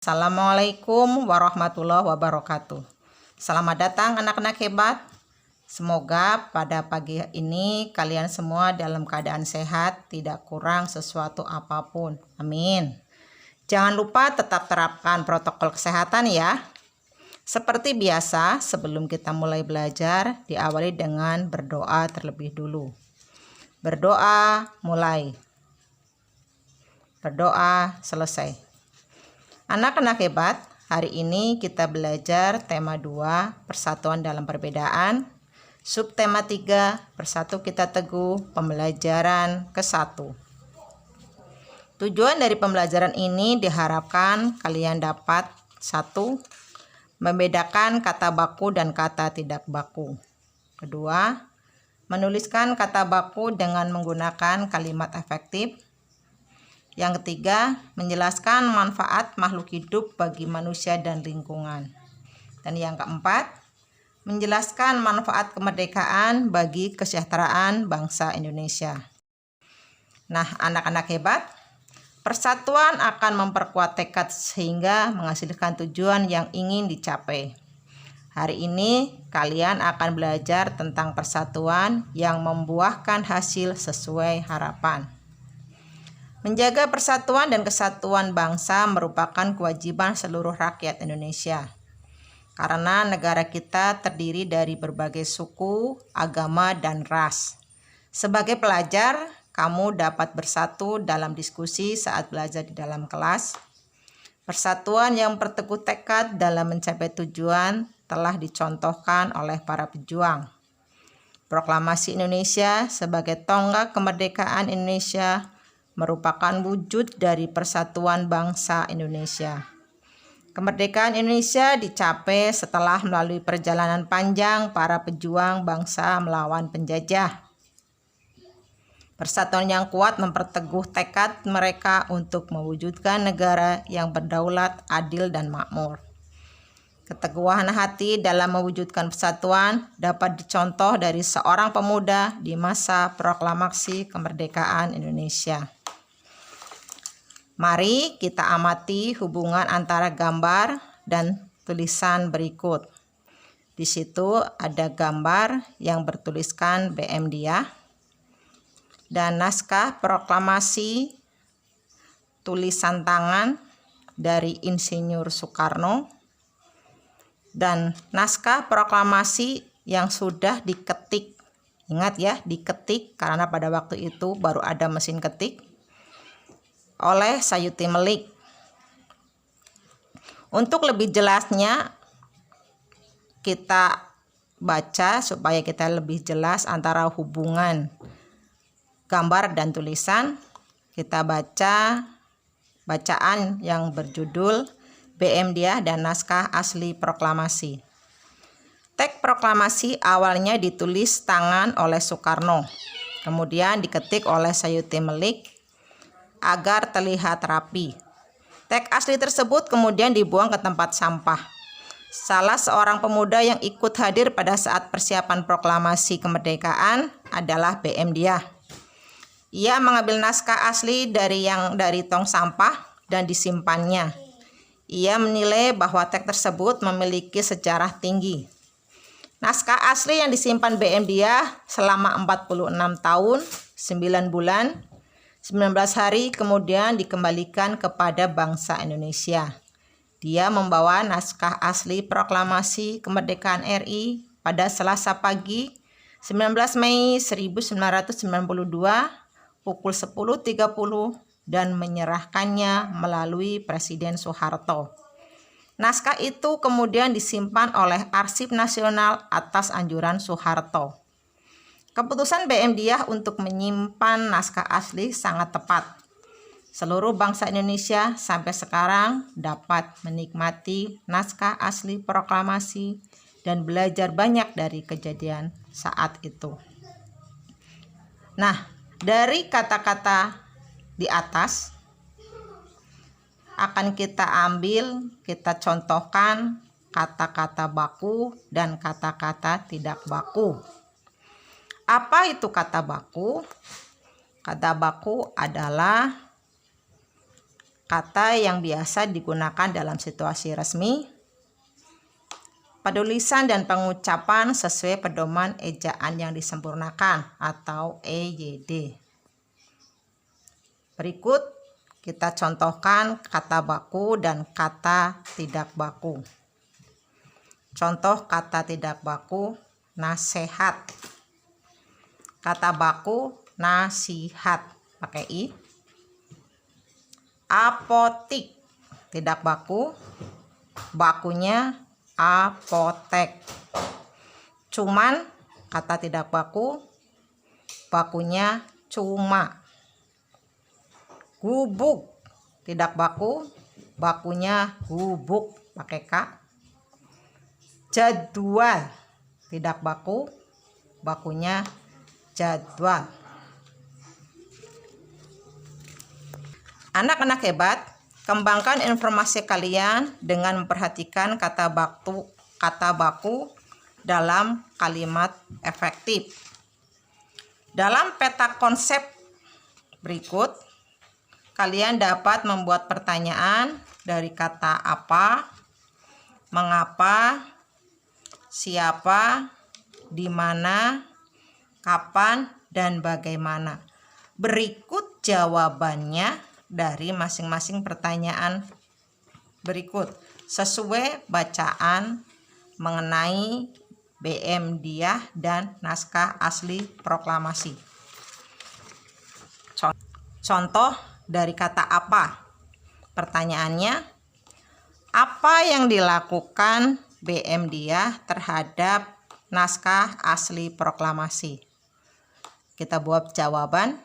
Assalamualaikum warahmatullahi wabarakatuh. Selamat datang anak-anak hebat. Semoga pada pagi ini kalian semua dalam keadaan sehat, tidak kurang sesuatu apapun. Amin. Jangan lupa tetap terapkan protokol kesehatan ya. Seperti biasa, sebelum kita mulai belajar, diawali dengan berdoa terlebih dulu. Berdoa mulai. Berdoa selesai. Anak-anak hebat, hari ini kita belajar tema 2, persatuan dalam perbedaan. Subtema 3, bersatu kita teguh, pembelajaran ke-1. Tujuan dari pembelajaran ini diharapkan kalian dapat 1. Membedakan kata baku dan kata tidak baku. 2. Menuliskan kata baku dengan menggunakan kalimat efektif. Yang ketiga, menjelaskan manfaat makhluk hidup bagi manusia dan lingkungan. Dan yang keempat, menjelaskan manfaat kemerdekaan bagi kesejahteraan bangsa Indonesia. Nah, anak-anak hebat, persatuan akan memperkuat tekad sehingga menghasilkan tujuan yang ingin dicapai. Hari ini kalian akan belajar tentang persatuan yang membuahkan hasil sesuai harapan. Menjaga persatuan dan kesatuan bangsa merupakan kewajiban seluruh rakyat Indonesia. Karena negara kita terdiri dari berbagai suku, agama, dan ras. Sebagai pelajar, kamu dapat bersatu dalam diskusi saat belajar di dalam kelas. Persatuan yang berteguh tekad dalam mencapai tujuan telah dicontohkan oleh para pejuang. Proklamasi Indonesia sebagai tonggak kemerdekaan Indonesia merupakan wujud dari persatuan bangsa Indonesia. Kemerdekaan Indonesia dicapai setelah melalui perjalanan panjang para pejuang bangsa melawan penjajah. Persatuan yang kuat memperteguh tekad mereka untuk mewujudkan negara yang berdaulat, adil, dan makmur. Keteguhan hati dalam mewujudkan persatuan dapat dicontoh dari seorang pemuda di masa proklamasi kemerdekaan Indonesia. Mari kita amati hubungan antara gambar dan tulisan berikut. Di situ ada gambar yang bertuliskan BM Diah dan naskah proklamasi tulisan tangan dari Insinyur Soekarno dan naskah proklamasi yang sudah diketik. Ingat ya, diketik karena pada waktu itu baru ada mesin ketik, oleh Sayuti Melik. Untuk lebih jelasnya kita baca supaya kita lebih jelas antara hubungan gambar dan tulisan. Kita baca bacaan yang berjudul BM Diah dan naskah asli proklamasi. Teks proklamasi awalnya ditulis tangan oleh Soekarno, kemudian diketik oleh Sayuti Melik agar terlihat rapi. Teks asli tersebut kemudian dibuang ke tempat sampah. Salah seorang pemuda yang ikut hadir pada saat persiapan proklamasi kemerdekaan adalah BM Diah. Ia mengambil naskah asli dari tong sampah dan disimpannya. Ia menilai bahwa teks tersebut memiliki sejarah tinggi. Naskah asli yang disimpan BM Diah selama 46 tahun, 9 bulan, 19 hari kemudian dikembalikan kepada bangsa Indonesia. Dia membawa naskah asli proklamasi kemerdekaan RI pada Selasa pagi 19 Mei 1992 pukul 10.30 dan menyerahkannya melalui Presiden Soeharto. Naskah itu kemudian disimpan oleh Arsip Nasional atas anjuran Soeharto. Keputusan BM Diah untuk menyimpan naskah asli sangat tepat. Seluruh bangsa Indonesia sampai sekarang dapat menikmati naskah asli proklamasi dan belajar banyak dari kejadian saat itu. Nah, dari kata-kata di atas akan kita contohkan kata-kata baku dan kata-kata tidak baku. Apa itu kata baku? Kata baku adalah kata yang biasa digunakan dalam situasi resmi, penulisan dan pengucapan sesuai pedoman ejaan yang disempurnakan atau EYD. Berikut kita contohkan kata baku dan kata tidak baku. Contoh kata tidak baku, nasihat. Kata baku, nasihat, pakai i. Apotik, tidak baku, bakunya apotek. Cuman, kata tidak baku, bakunya cuma. Gubuk, tidak baku, bakunya gubuk, pakai k. Jadwal, tidak baku, bakunya jadwal. Anak-anak hebat, kembangkan informasi kalian dengan memperhatikan kata baku dalam kalimat efektif. Dalam peta konsep berikut, kalian dapat membuat pertanyaan dari kata apa, mengapa, siapa, di mana, kapan, dan bagaimana. Berikut jawabannya dari masing-masing pertanyaan berikut sesuai bacaan mengenai BM Diah dan naskah asli proklamasi. Contoh dari kata apa. Pertanyaannya, apa yang dilakukan BM Diah terhadap naskah asli proklamasi? Kita buat jawaban.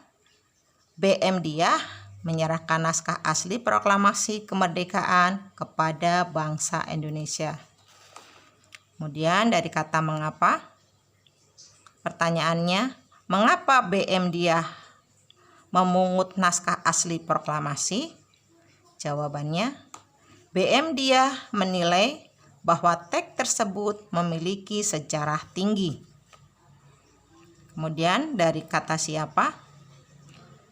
BM Diah menyerahkan naskah asli proklamasi kemerdekaan kepada bangsa Indonesia. Kemudian dari kata mengapa. Pertanyaannya, mengapa BM Diah memungut naskah asli proklamasi? Jawabannya, BM Diah menilai bahwa teks tersebut memiliki sejarah tinggi. Kemudian dari kata siapa?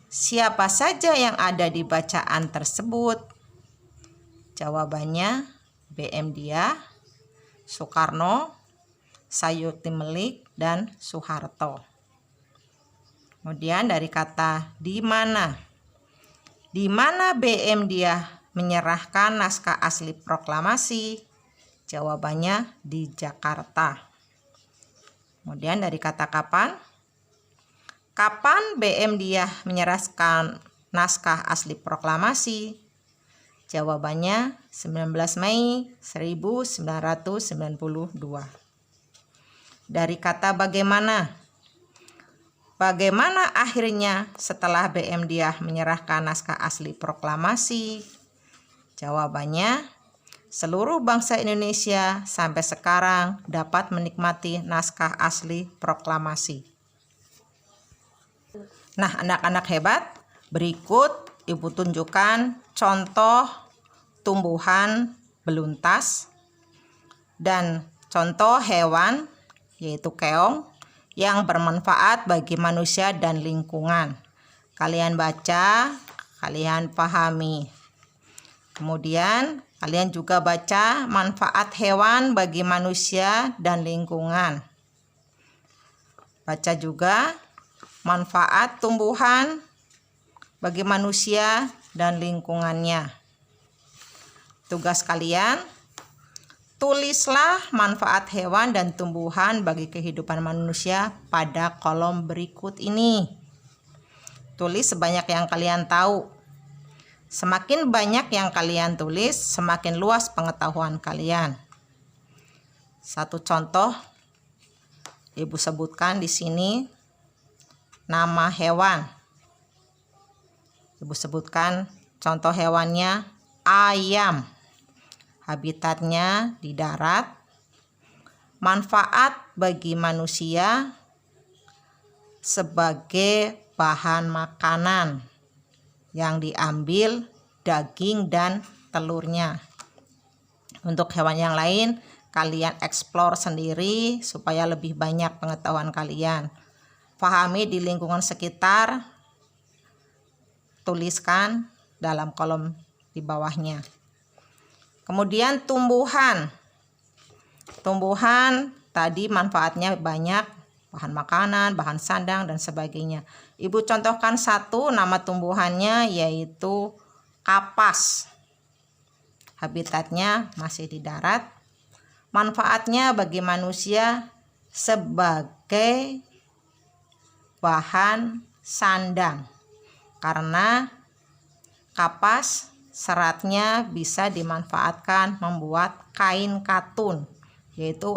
Siapa saja yang ada di bacaan tersebut? Jawabannya, BM Diah, Soekarno, Sayuti Melik, dan Soeharto. Kemudian dari kata di mana. Di mana BM Diah menyerahkan naskah asli proklamasi? Jawabannya di Jakarta. Kemudian dari kata kapan. Kapan BM Diah menyerahkan naskah asli proklamasi? Jawabannya 19 Mei 1992. Dari kata bagaimana. Bagaimana akhirnya setelah BM Diah menyerahkan naskah asli proklamasi? Jawabannya, seluruh bangsa Indonesia sampai sekarang dapat menikmati naskah asli proklamasi. Nah, anak-anak hebat, berikut Ibu tunjukkan contoh tumbuhan beluntas dan contoh hewan, yaitu keong, yang bermanfaat bagi manusia dan lingkungan. Kalian baca, kalian pahami. Kemudian kalian juga baca manfaat hewan bagi manusia dan lingkungan. Baca juga manfaat tumbuhan bagi manusia dan lingkungannya. Tugas kalian, tulislah manfaat hewan dan tumbuhan bagi kehidupan manusia pada kolom berikut ini. Tulis sebanyak yang kalian tahu. Semakin banyak yang kalian tulis, semakin luas pengetahuan kalian. Satu contoh, Ibu sebutkan di sini nama hewan. Ibu sebutkan contoh hewannya ayam. Habitatnya di darat. Manfaat bagi manusia sebagai bahan makanan yang diambil daging dan telurnya. Untuk hewan yang lain, kalian eksplor sendiri supaya lebih banyak pengetahuan kalian. Pahami di lingkungan sekitar, tuliskan dalam kolom di bawahnya. Kemudian tumbuhan. Tumbuhan tadi manfaatnya banyak, bahan makanan, bahan sandang, dan sebagainya. Ibu contohkan satu nama tumbuhannya yaitu kapas. Habitatnya masih di darat. Manfaatnya bagi manusia sebagai bahan sandang. Karena kapas seratnya bisa dimanfaatkan membuat kain katun, yaitu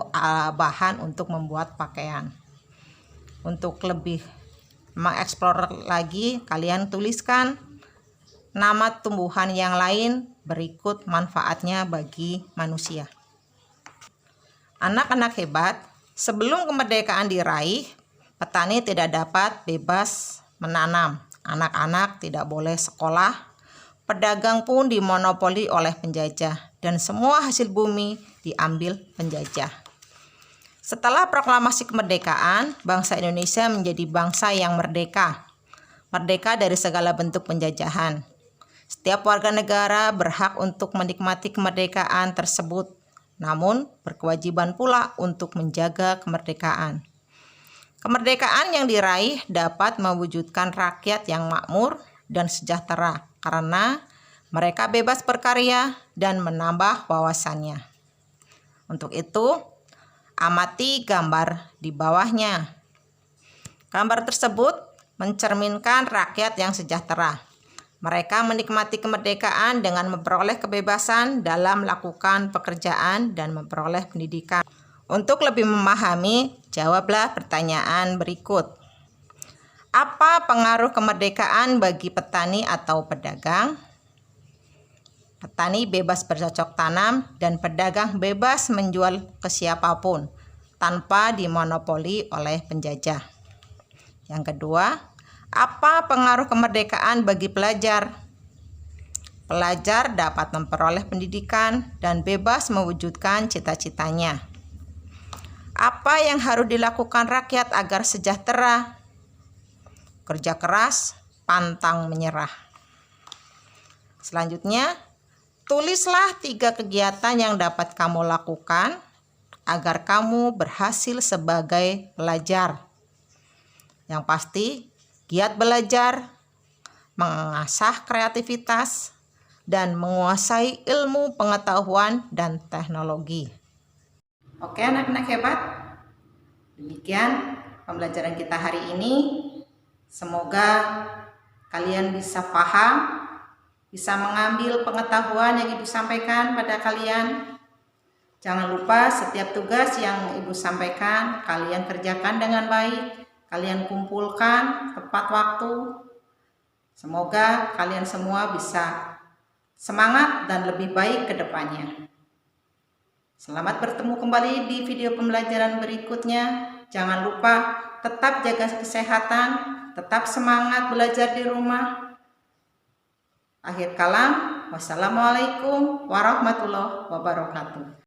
bahan untuk membuat pakaian. Untuk lebih mengeksplor lagi, kalian tuliskan nama tumbuhan yang lain berikut manfaatnya bagi manusia. Anak-anak hebat, sebelum kemerdekaan diraih, petani tidak dapat bebas menanam. Anak-anak tidak boleh sekolah. Pedagang pun dimonopoli oleh penjajah dan semua hasil bumi diambil penjajah. Setelah proklamasi kemerdekaan, bangsa Indonesia menjadi bangsa yang merdeka. Merdeka dari segala bentuk penjajahan. Setiap warga negara berhak untuk menikmati kemerdekaan tersebut, namun berkewajiban pula untuk menjaga kemerdekaan. Kemerdekaan yang diraih dapat mewujudkan rakyat yang makmur dan sejahtera karena mereka bebas berkarya dan menambah wawasannya. Untuk itu, amati gambar di bawahnya. Gambar tersebut mencerminkan rakyat yang sejahtera. Mereka menikmati kemerdekaan dengan memperoleh kebebasan dalam melakukan pekerjaan dan memperoleh pendidikan. Untuk lebih memahami, jawablah pertanyaan berikut. Apa pengaruh kemerdekaan bagi petani atau pedagang? Petani bebas bercocok tanam dan pedagang bebas menjual ke siapapun tanpa dimonopoli oleh penjajah. Yang kedua, apa pengaruh kemerdekaan bagi pelajar? Pelajar dapat memperoleh pendidikan dan bebas mewujudkan cita-citanya. Apa yang harus dilakukan rakyat agar sejahtera? Kerja keras, pantang menyerah. Selanjutnya, tulislah 3 kegiatan yang dapat kamu lakukan agar kamu berhasil sebagai pelajar. Yang pasti, giat belajar, mengasah kreativitas, dan menguasai ilmu pengetahuan dan teknologi. Oke anak-anak hebat, demikian pembelajaran kita hari ini. Semoga kalian bisa paham, bisa mengambil pengetahuan yang Ibu sampaikan pada kalian. Jangan lupa setiap tugas yang Ibu sampaikan, kalian kerjakan dengan baik, kalian kumpulkan tepat waktu. Semoga kalian semua bisa semangat dan lebih baik ke depannya. Selamat bertemu kembali di video pembelajaran berikutnya. Jangan lupa tetap jaga kesehatan, tetap semangat belajar di rumah. Akhir kalam, wassalamualaikum warahmatullahi wabarakatuh.